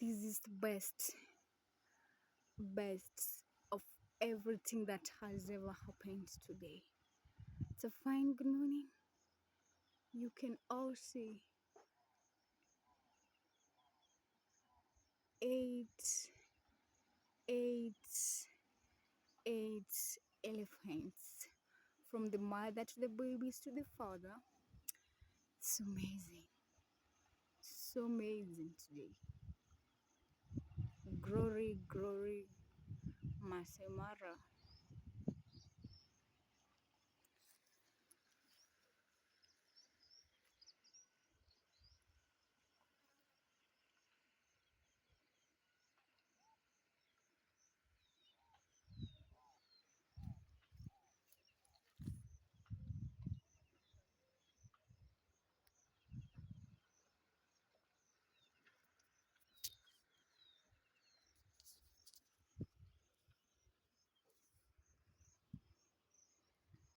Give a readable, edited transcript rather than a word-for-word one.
This is the best of everything that has ever happened today. It's a fine good morning. You can all see eight, eight, eight elephants, from the mother to the babies to the father. It's amazing. So amazing today. Glory, glory, Masai Mara.